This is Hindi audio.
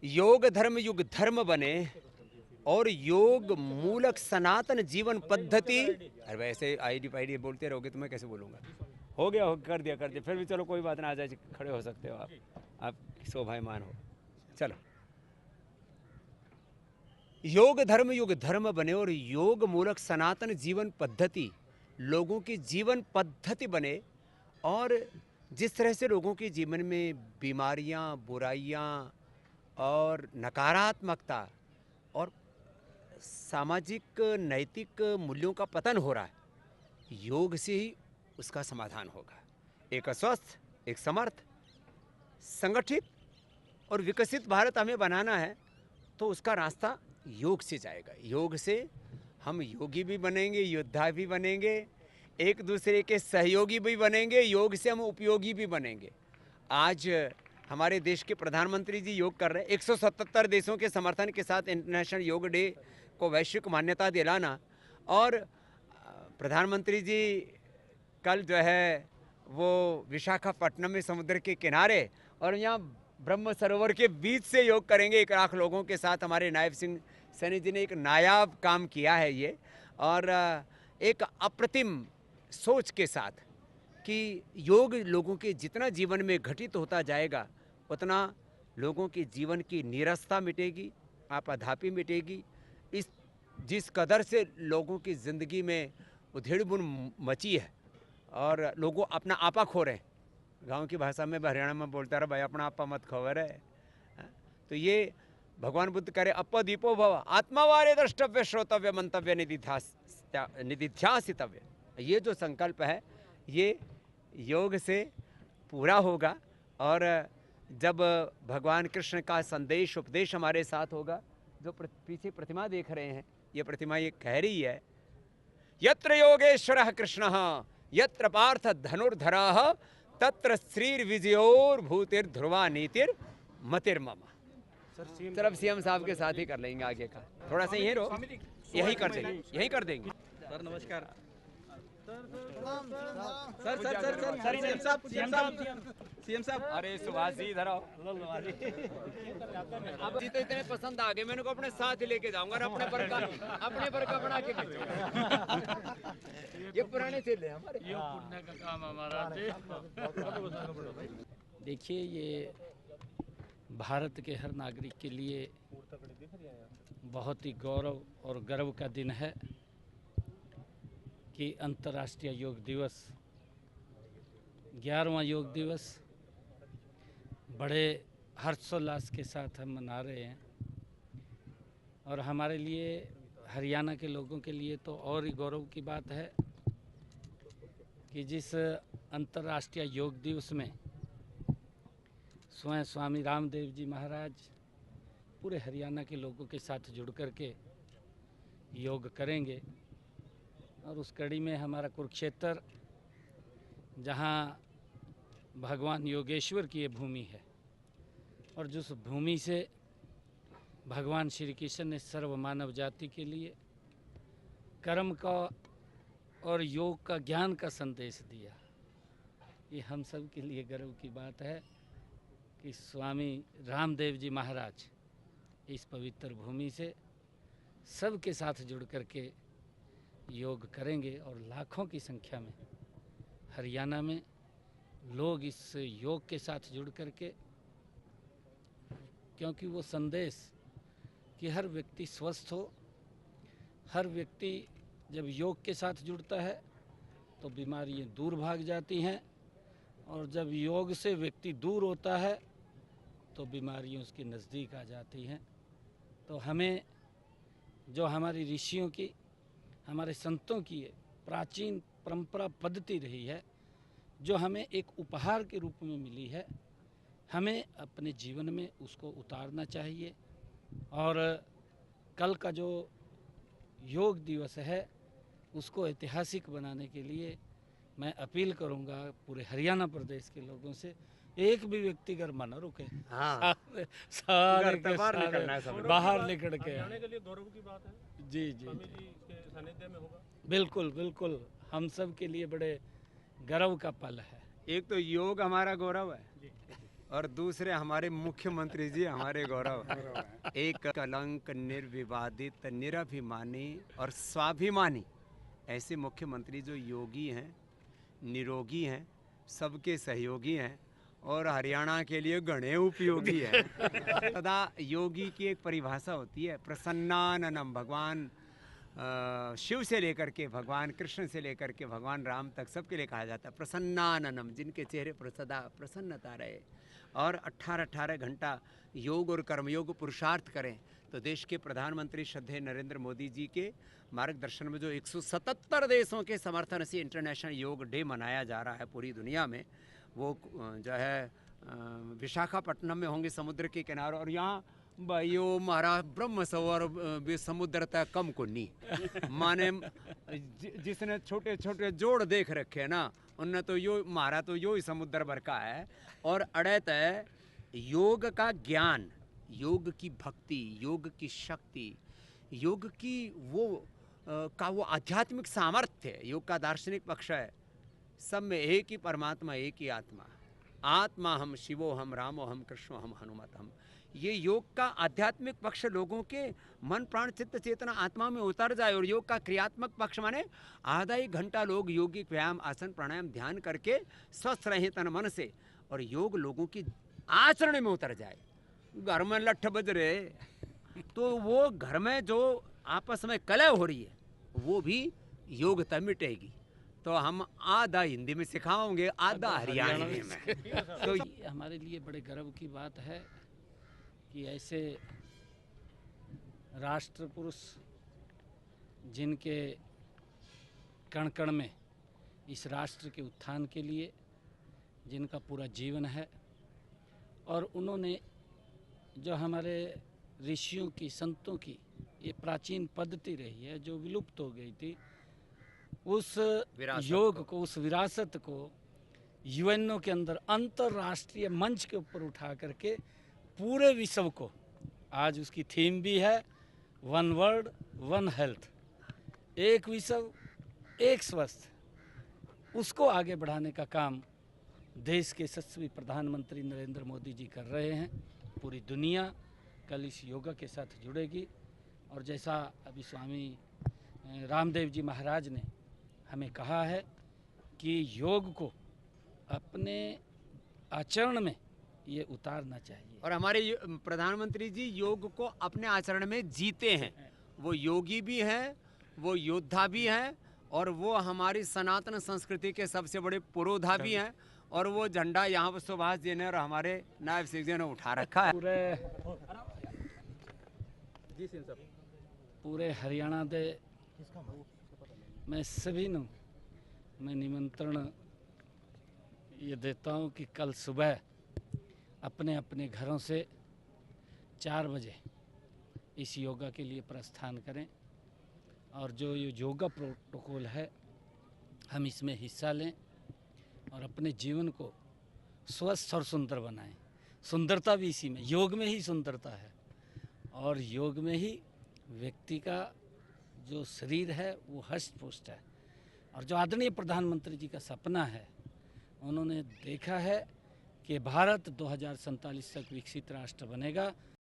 योग धर्म युग धर्म बने और योग मूलक सनातन जीवन पद्धति। अरे वैसे आईडी पाईडी बोलते रहोगे तो मैं कैसे बोलूँगा। हो, कर दिया फिर भी चलो कोई बात ना, आ जाए खड़े हो सकते हो आप शोभायमान हो। चलो, योग धर्म युग धर्म बने और योग मूलक सनातन जीवन पद्धति लोगों की जीवन पद्धति बने। और जिस तरह से लोगों के जीवन में बीमारियां, बुराइयां और नकारात्मकता और सामाजिक नैतिक मूल्यों का पतन हो रहा है, योग से ही उसका समाधान होगा। एक स्वस्थ, एक समर्थ, संगठित और विकसित भारत हमें बनाना है तो उसका रास्ता योग से जाएगा। योग से हम योगी भी बनेंगे, योद्धा भी बनेंगे, एक दूसरे के सहयोगी भी बनेंगे, योग से हम उपयोगी भी बनेंगे। आज हमारे देश के प्रधानमंत्री जी योग कर रहे हैं। 177 देशों के समर्थन के साथ इंटरनेशनल योग डे को वैश्विक मान्यता दिलाना। और प्रधानमंत्री जी कल जो है वो विशाखापट्टनम में समुद्र के किनारे और यहाँ ब्रह्म सरोवर के बीच से योग करेंगे 1 लाख लोगों के साथ। हमारे नायब सिंह सैनी जी ने एक नायाब काम किया है ये, और एक अप्रतिम सोच के साथ कि योग लोगों के जितना जीवन में घटित होता जाएगा उतना लोगों के जीवन की नीरसता मिटेगी, आपाधापी मिटेगी। इस जिस कदर से लोगों की ज़िंदगी में उधेड़-बुन मची है और लोगों अपना आपा खो रहे हैं। गांव की भाषा में हरियाणा में बोलता रहा भाई अपना आपा मत खो रहे। तो ये भगवान बुद्ध करे अप्प दीपो भव आत्मावारे द्रष्टव्य श्रोतव्य मंतव्य निधिध्यासितव्य। ये जो संकल्प है ये योग से पूरा होगा। और जब भगवान कृष्ण का संदेश उपदेश हमारे साथ होगा, जो पीछे प्रतिमा देख रहे हैं, ये प्रतिमा ये कह रही है यत्र योगेश्वरः कृष्णः यत्र पार्थ धनुर्धरः तत्र श्रीर्विजयोर भूतिर्ध्रुवा नीतिर्मतिर्मम। सर अब सीएम साहब के साथ ही कर लेंगे आगे का, थोड़ा सा यहीं रहो, यही कर देंगे। सर नमस्कार। सीएम साहब अरे सुभाष जी इधर आओ। अब जी तो इतने पसंद आ गए, मैंने को अपने साथ ही लेके जाऊंगा और अपने पर का बना के ये पुराने चेले हमारे, ये पुण्य का काम हमारा। देखिए, ये भारत के हर नागरिक के लिए बहुत ही गौरव और गर्व का दिन है कि अंतर्राष्ट्रीय योग दिवस 11वां योग दिवस बड़े हर्षोल्लास के साथ हम मना रहे हैं। और हमारे लिए, हरियाणा के लोगों के लिए तो और ही गौरव की बात है कि जिस अंतर्राष्ट्रीय योग दिवस में स्वयं स्वामी रामदेव जी महाराज पूरे हरियाणा के लोगों के साथ जुड़ कर के योग करेंगे। और उस कड़ी में हमारा कुरुक्षेत्र, जहाँ भगवान योगेश्वर की ये भूमि है और जिस भूमि से भगवान श्री कृष्ण ने सर्व मानव जाति के लिए कर्म का और योग का, ज्ञान का संदेश दिया, ये हम सब के लिए गर्व की बात है कि स्वामी रामदेव जी महाराज इस पवित्र भूमि से सबके साथ जुड़ कर के योग करेंगे। और लाखों की संख्या में हरियाणा में लोग इस योग के साथ जुड़ कर के, क्योंकि वो संदेश कि हर व्यक्ति स्वस्थ हो, हर व्यक्ति जब योग के साथ जुड़ता है तो बीमारियां दूर भाग जाती हैं, और जब योग से व्यक्ति दूर होता है तो बीमारियां उसके नज़दीक आ जाती हैं। तो हमें जो हमारी ऋषियों की, हमारे संतों की ये प्राचीन परंपरा पद्धति रही है, जो हमें एक उपहार के रूप में मिली है, हमें अपने जीवन में उसको उतारना चाहिए। और कल का जो योग दिवस है उसको ऐतिहासिक बनाने के लिए मैं अपील करूंगा पूरे हरियाणा प्रदेश के लोगों से, एक भी व्यक्ति अगर मना रुके, हाँ, सारे के बाहर निकलना है, सब बाहर निकल के के लिए गौरव की बात है। जी स्वामी जी के सानिध्य में होगा। बिल्कुल बिल्कुल, हम सब के लिए बड़े गर्व का पल है। एक तो योग हमारा गौरव है और दूसरे हमारे मुख्यमंत्री जी हमारे गौरव। एक कलंक, निर्विवादित, निराभिमानी और स्वाभिमानी ऐसे मुख्यमंत्री जो योगी हैं, निरोगी हैं, सबके सहयोगी हैं और हरियाणा के लिए गणे उपयोगी है। तथा योगी की एक परिभाषा होती है, प्रसन्नाननम। भगवान शिव से लेकर के भगवान कृष्ण से लेकर के भगवान राम तक सबके लिए कहा जाता है प्रसन्नाननम, जिनके चेहरे पर सदा प्रसन्नता रहे और 18-18 घंटा योग और कर्मयोग पुरुषार्थ करें। तो देश के प्रधानमंत्री श्रद्धेय नरेंद्र मोदी जी के मार्गदर्शन में जो 177 देशों के समर्थन से इंटरनेशनल योग डे मनाया जा रहा है पूरी दुनिया में, वो जो है विशाखापट्टनम में होंगे समुद्र के किनारे। और यहाँ भाइयों महाराज ब्रह्म सरोवर भी समुद्र तक कम को नहीं माने जिसने छोटे छोटे जोड़ देख रखे ना उनने तो यो मारा तो यो ही समुद्र भर का है। और अड़ैत है योग का ज्ञान, योग की भक्ति, योग की शक्ति, योग की वो आध्यात्मिक सामर्थ्य, योग का दार्शनिक पक्ष है सब में एक ही परमात्मा, एक ही आत्मा। आत्मा हम शिवो हम रामो हम कृष्णो हम हनुमत हम। ये योग का आध्यात्मिक पक्ष लोगों के मन प्राण चित्त चेतना आत्मा में उतर जाए। और योग का क्रियात्मक पक्ष माने आधा एक घंटा लोग योगिक व्यायाम आसन प्राणायाम ध्यान करके स्वस्थ रहे तन मन से, और योग लोगों की आचरण में उतर जाए। घर में लठ बज रहे तो वो घर में जो आपस में कलह हो रही है वो भी योगता मिटेगी। तो हम आधा हिंदी में सिखाओगे, आधा हरियाणवी में। तो ये हमारे लिए बड़े गर्व की बात है कि ऐसे राष्ट्र पुरुष जिनके कण कण में इस राष्ट्र के उत्थान के लिए जिनका पूरा जीवन है, और उन्होंने जो हमारे ऋषियों की संतों की ये प्राचीन पद्धति रही है जो विलुप्त हो गई थी, उस योग को, उस विरासत को यूएनओ के अंदर अंतर्राष्ट्रीय मंच के ऊपर उठा करके पूरे विश्व को, आज उसकी थीम भी है वन वर्ल्ड वन हेल्थ, एक विश्व एक स्वस्थ, उसको आगे बढ़ाने का काम देश के यशस्वी प्रधानमंत्री नरेंद्र मोदी जी कर रहे हैं। पूरी दुनिया कल इस योगा के साथ जुड़ेगी। और जैसा अभी स्वामी रामदेव जी महाराज ने हमें कहा है कि योग को अपने आचरण में ये उतारना चाहिए। और हमारे प्रधानमंत्री जी योग को अपने आचरण में जीते हैं। वो योगी भी हैं, वो योद्धा भी हैं, और वो हमारी सनातन संस्कृति के सबसे बड़े पुरोधा भी हैं। और वो झंडा यहाँ पर सुभाष जी ने और हमारे नायब सिंह जी ने उठा रखा है। पूरे हरियाणा दे मैं सभी ਨੂੰ मैं निमंत्रण ये देता हूँ कि कल सुबह अपने अपने घरों से 4 बजे इस योगा के लिए प्रस्थान करें, और जो ये योगा प्रोटोकॉल है हम इसमें हिस्सा लें और अपने जीवन को स्वस्थ और सुंदर बनाएं। सुंदरता भी इसी में, योग में ही सुंदरता है, और योग में ही व्यक्ति का जो शरीर है वो हष्ट पुष्ट है। और जो आदरणीय प्रधानमंत्री जी का सपना है, उन्होंने देखा है कि भारत 2047 तक विकसित राष्ट्र बनेगा।